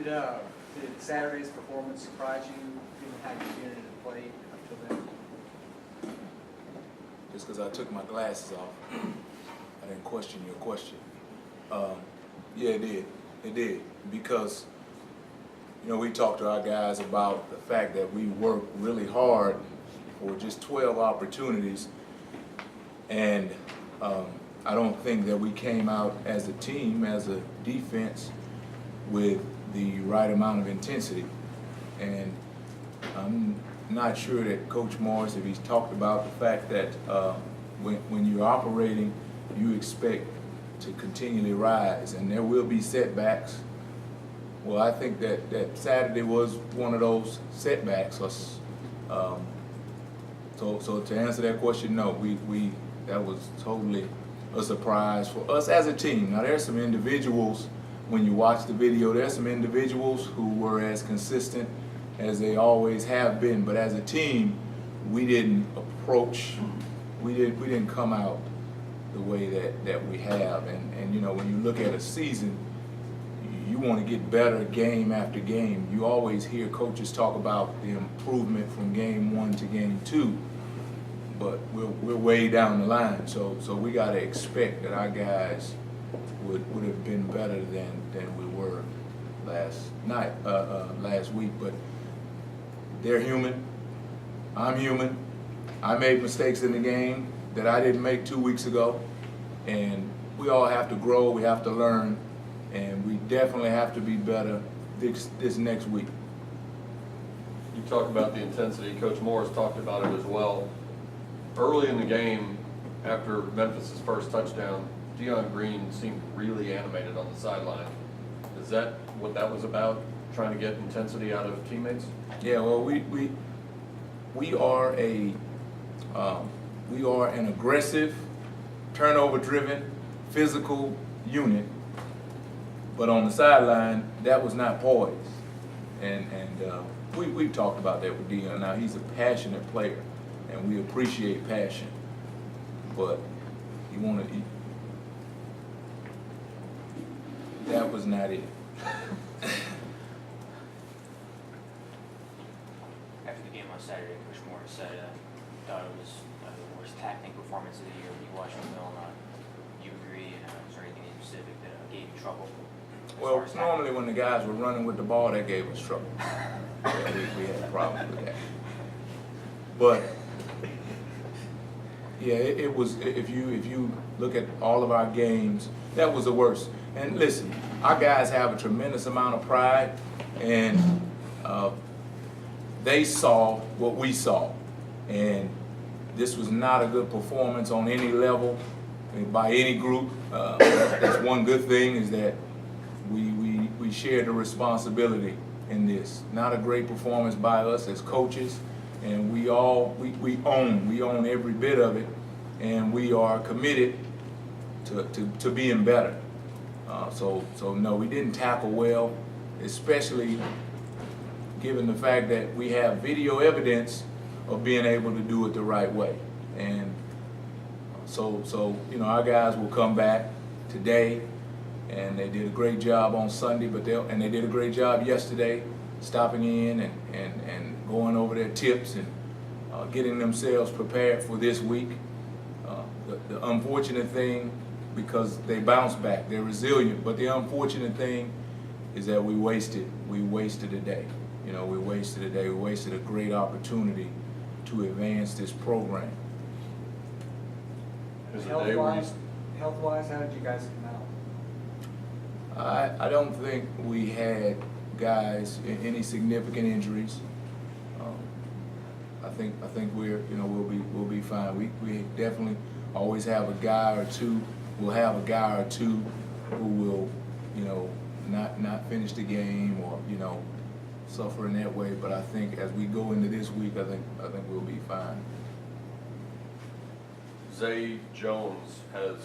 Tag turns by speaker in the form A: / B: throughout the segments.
A: Did Saturday's performance surprise you, given how you unit and played up till then?
B: Just because I took my glasses off, I didn't question your question. Yeah, it did. It did. Because, you know, we talked to our guys about the fact that we worked really hard for just 12 opportunities. And I don't think that we came out as a team, as a defense, with the right amount of intensity. And I'm not sure that Coach Morris, if he's talked about the fact that when you're operating, you expect to continually rise, and there will be setbacks. Well, I think that Saturday was one of those setbacks. So to answer that question, no, that was totally a surprise for us as a team. Now, there's some individuals, when you watch the video, there's some individuals who were as consistent as they always have been, but as a team, we didn't come out the way that we have. And you know, when you look at a season, you want to get better game after game. You always hear coaches talk about the improvement from game 1 to game 2, but we're way down the line. So we got to expect that our guys would have been better than we were last week. But they're human. I'm human. I made mistakes in the game that I didn't make 2 weeks ago, and we all have to grow. We have to learn, and we definitely have to be better this next week.
C: You talked about the intensity. Coach Morris talked about it as well. Early in the game, after Memphis' first touchdown, Deion Green seemed really animated on the sideline. Is that what that was about, trying to get intensity out of teammates?
B: Yeah, well, we are an aggressive, turnover-driven, physical unit, but on the sideline, that was not poised. And we've talked about that with Deion. Now, he's a passionate player, and we appreciate passion, but that was not it.
D: After the game on Saturday, Coach Morris said thought it was the worst tackling performance of the year. When you watch the film, you agree, and is there anything in specific that gave you trouble?
B: Well, normally when the guys were running with the ball, that gave us trouble. Yeah, we had problems with that. But yeah, it was. If you look at all of our games, that was the worst. And listen, our guys have a tremendous amount of pride, and they saw what we saw, and this was not a good performance on any level by any group. That's one good thing, is that we shared the responsibility in this. Not a great performance by us as coaches, and we own every bit of it, and we are committed to being better. So no, we didn't tackle well, especially given the fact that we have video evidence of being able to do it the right way. And so you know, our guys will come back today, and they did a great job on Sunday, and they did a great job yesterday, stopping in and going over their tips and getting themselves prepared for this week. The unfortunate thing, because they bounced back, they're resilient, but the unfortunate thing is that we wasted a day. You know, we wasted a day. We wasted a great opportunity to advance this program.
A: Health-wise, how did you guys come out?
B: I don't think we had guys in any significant injuries. I think we'll be fine. We definitely always have a guy or two. We'll have a guy or two who will, you know, not finish the game or, you know, suffer in that way. But I think as we go into this week, I think we'll be fine.
C: Zay Jones has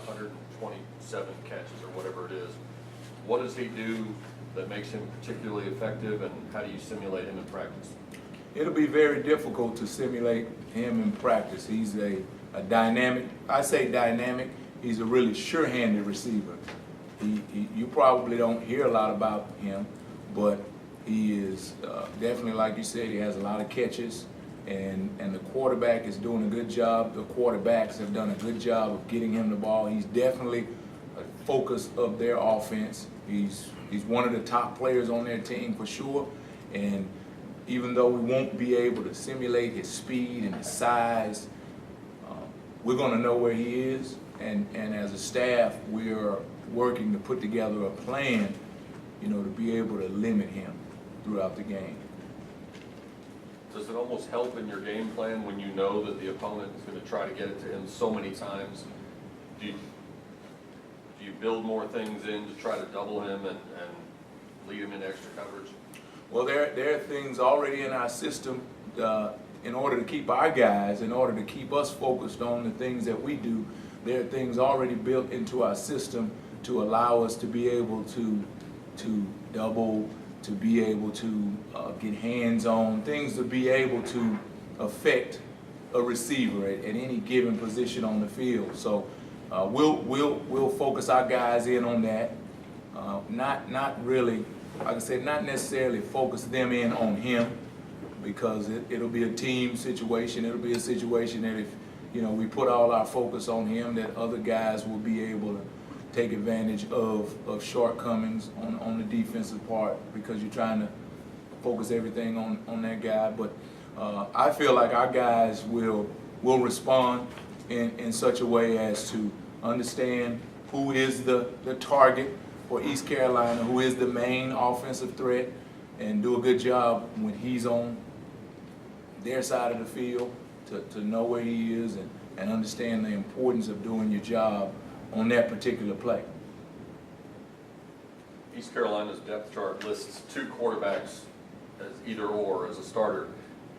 C: 127 catches or whatever it is. What does he do that makes him particularly effective, and how do you simulate him in practice?
B: It'll be very difficult to simulate him in practice. He's a dynamic, I say dynamic, he's a really sure-handed receiver. You probably don't hear a lot about him, but he is definitely, like you said, he has a lot of catches, and the quarterback is doing a good job. The quarterbacks have done a good job of getting him the ball. He's definitely a focus of their offense. He's one of the top players on their team for sure, and even though we won't be able to simulate his speed and his size, we're going to know where he is, and as a staff, we're working to put together a plan, to be able to limit him throughout the game.
C: Does it almost help in your game plan when you know that the opponent is going to try to get it to him so many times? Do you build more things in to try to double him and lead him into extra coverage?
B: Well, there are things already in our system in order to keep our guys, in order to keep us focused on the things that we do. There are things already built into our system to allow us to be able to double, to be able to get hands on, things to be able to affect a receiver at any given position on the field. So we'll focus our guys in on that. Not really, like I said, not necessarily focus them in on him, because it'll be a team situation. It'll be a situation that if we put all our focus on him, that other guys will be able to take advantage of shortcomings on the defensive part, because you're trying to focus everything on that guy. But I feel like our guys will respond in such a way as to understand who is the target for East Carolina, who is the main offensive threat, and do a good job when he's on their side of the field to know where he is and understand the importance of doing your job on that particular play.
C: East Carolina's depth chart lists 2 quarterbacks as either or as a starter.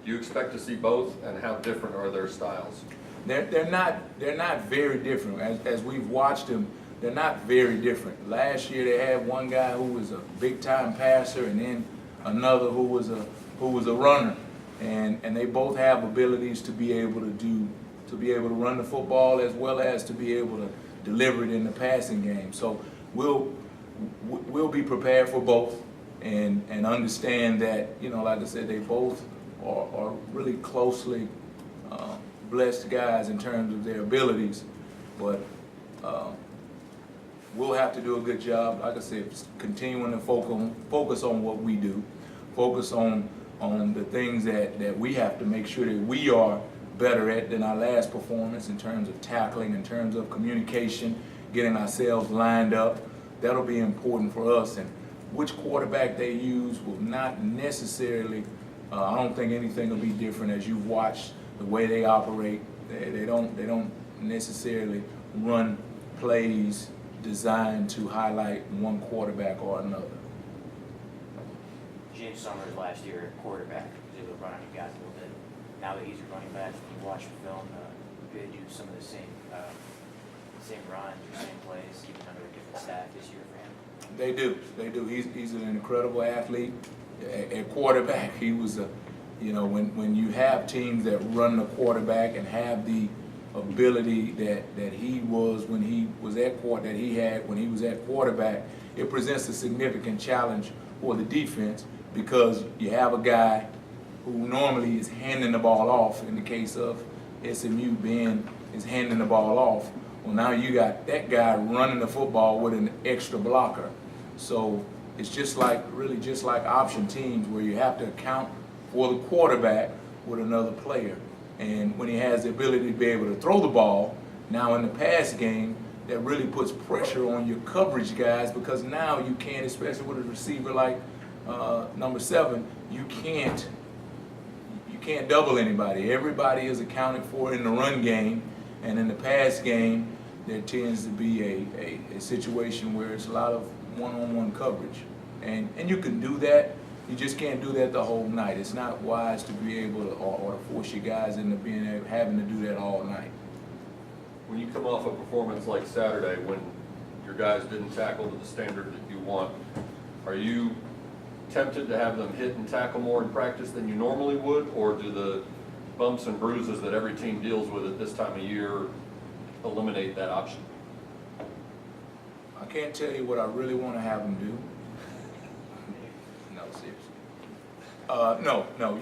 C: Do you expect to see both, and how different are their styles?
B: They're not very different. As we've watched them, they're not very different. Last year they had one guy who was a big time passer, and then another who was a runner, and they both have abilities to be able to run the football as well as to be able to deliver it in the passing game. So we'll be prepared for both, and understand that, like I said, they both are really closely blessed guys in terms of their abilities, but we'll have to do a good job, like I said, continuing to focus on what we do, focus on the things that we have to make sure that we are better at than our last performance, in terms of tackling, in terms of communication, getting ourselves lined up. That'll be important for us. And which quarterback they use will not necessarily, I don't think anything will be different as you watch the way they operate. They don't necessarily run plays designed to highlight one quarterback or another.
D: James Summers last year at quarterback was able to run on you guys a little bit. Now that he's a running back, when you watch the film, they do some of the same runs or same plays, even under a different staff this year for him.
B: They do. He's an incredible athlete. At quarterback, he was when you have teams that run the quarterback and have the ability that he was when he was at quarterback, it presents a significant challenge for the defense, because you have a guy who normally is handing the ball off. In the case of SMU, Ben is handing the ball off. Well, now you got that guy running the football with an extra blocker. So it's really just like option teams, where you have to account for the quarterback with another player. And when he has the ability to be able to throw the ball, now in the pass game, that really puts pressure on your coverage guys, because now you can't, especially with a receiver like number 7, you can't double anybody. Everybody is accounted for in the run game, and in the pass game, there tends to be a situation where it's a lot of one-on-one coverage. And you can do that, you just can't do that the whole night. It's not wise to be able to, or to force your guys into having to do that all night.
C: When you come off a performance like Saturday, when your guys didn't tackle to the standard that you want, are you tempted to have them hit and tackle more in practice than you normally would, or do the bumps and bruises that every team deals with at this time of year eliminate that option?
B: I can't tell you what I really want to have them do. No, seriously. No.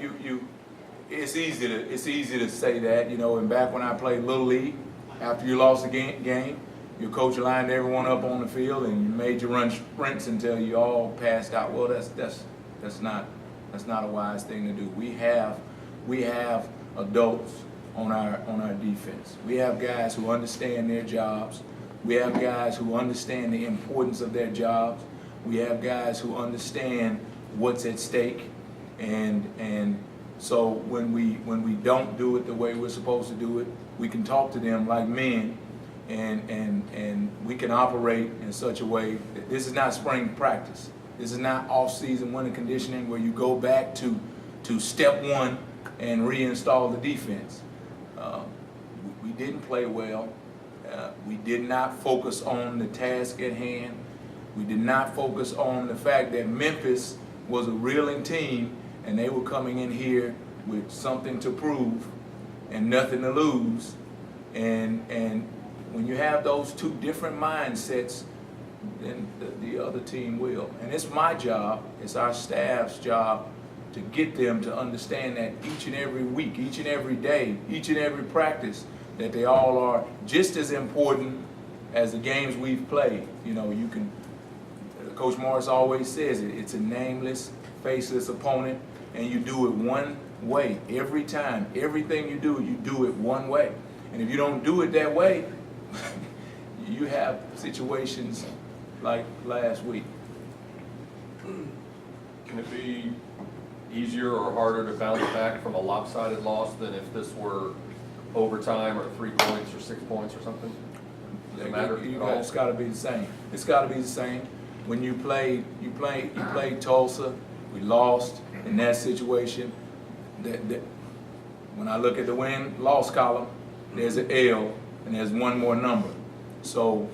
B: It's easy to say that, you know. And back when I played Little League, after you lost a game, your coach lined everyone up on the field and you made you run sprints until you all passed out. Well, that's not a wise thing to do. We have adults on our defense. We have guys who understand their jobs. We have guys who understand the importance of their jobs. We have guys who understand what's at stake, and so when we don't do it the way we're supposed to do it, we can talk to them like men, and we can operate in such a way that this is not spring practice. This is not off-season winter conditioning where you go back to step one and reinstall the defense. We didn't play well. We did not focus on the task at hand. We did not focus on the fact that Memphis was a reeling team and they were coming in here with something to prove and nothing to lose. And when you have those two different mindsets, then the other team will. And it's my job, it's our staff's job to get them to understand that each and every week, each and every day, each and every practice, that they all are just as important as the games we've played. You know, Coach Morris always says it, it's a nameless, faceless opponent, and you do it one way every time. Everything you do it one way. And if you don't do it that way, you have situations like last week.
C: Can it be easier or harder to bounce back from a lopsided loss than if this were overtime or 3 points or 6 points or something? Does it matter at all?
B: It's got to be the same. It's got to be the same. When you played Tulsa, we lost in that situation. When I look at the win-loss column, there's an L and there's one more number. So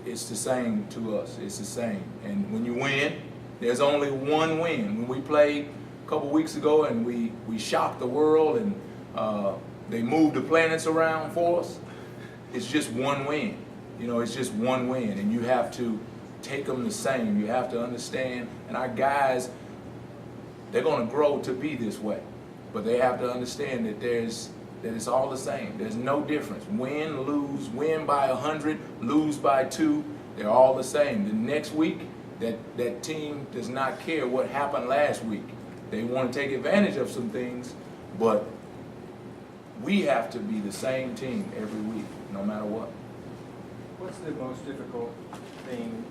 B: it's the same to us. It's the same. And when you win, there's only one win. When we played a couple weeks ago and we shocked the world and they moved the planets around for us, it's just one win. You know, it's just one win, and you have to take them the same. You have to understand, and our guys, they're going to grow to be this way, but they have to understand that it's all the same. There's no difference. Win, lose, win by 100, lose by 2, they're all the same. The next week, that team does not care what happened last week. They want to take advantage of some things, but we have to be the same team every week, no matter what.
A: What's the most difficult thing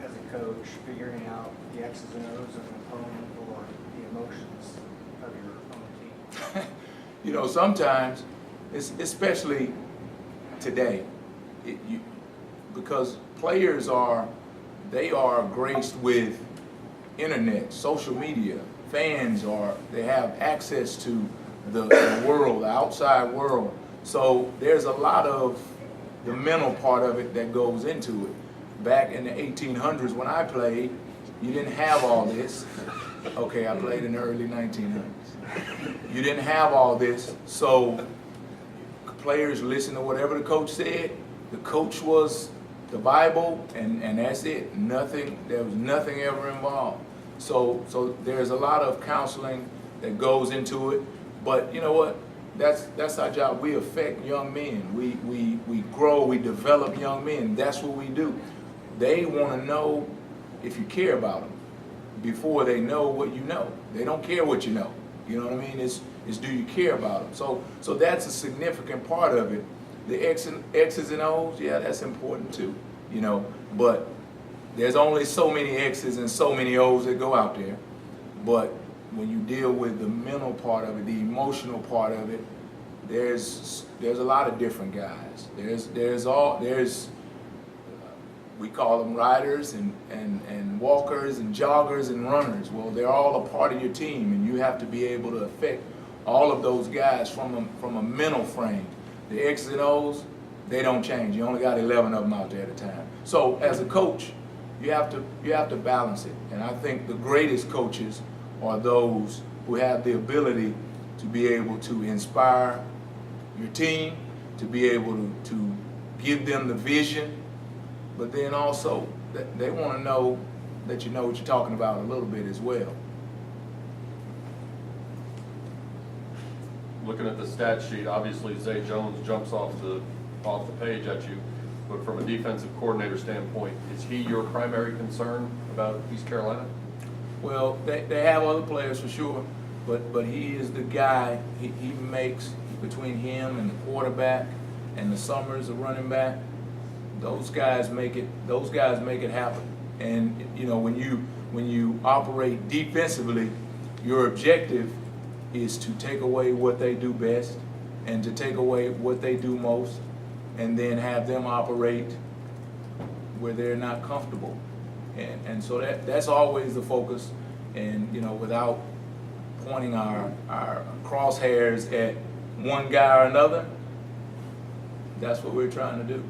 A: as a coach, figuring out the X's and O's of an opponent or the emotions of your own team?
B: You know, sometimes, especially today, because players are graced with internet, social media. Fans they have access to the world, the outside world. So there's a lot of the mental part of it that goes into it. Back in the 1800s when I played, you didn't have all this. Okay, I played in the early 1900s. You didn't have all this, so players listened to whatever the coach said. The coach was the Bible, and that's it. There was nothing ever involved. So there's a lot of counseling that goes into it. But you know what? That's our job. We affect young men. We grow, we develop young men. That's what we do. They want to know if you care about them before they know what you know. They don't care what you know. You know what I mean? It's do you care about them? So that's a significant part of it. The X's and O's, yeah, that's important too. You know, but there's only so many X's and so many O's that go out there. But when you deal with the mental part of it, the emotional part of it, there's a lot of different guys. We call them riders and walkers and joggers and runners. Well, they're all a part of your team, and you have to be able to affect all of those guys from a mental frame. The X's and O's, they don't change. You only got 11 of them out there at a time. So as a coach, you have to balance it. And I think the greatest coaches are those who have the ability to be able to inspire your team, to be able to give them the vision, but then also they want to know that you know what you're talking about a little bit as well.
C: Looking at the stat sheet, obviously Zay Jones jumps off the page at you, but from a defensive coordinator standpoint, is he your primary concern about East Carolina?
B: Well, they have other players for sure, but he is the guy. He makes, between him and the quarterback and the Summers, the running back, those guys make it happen. And you know, when you operate defensively, your objective is to take away what they do best and to take away what they do most, and then have them operate where they're not comfortable. And so that's always the focus. And you know, without pointing our crosshairs at one guy or another, that's what we're trying to do.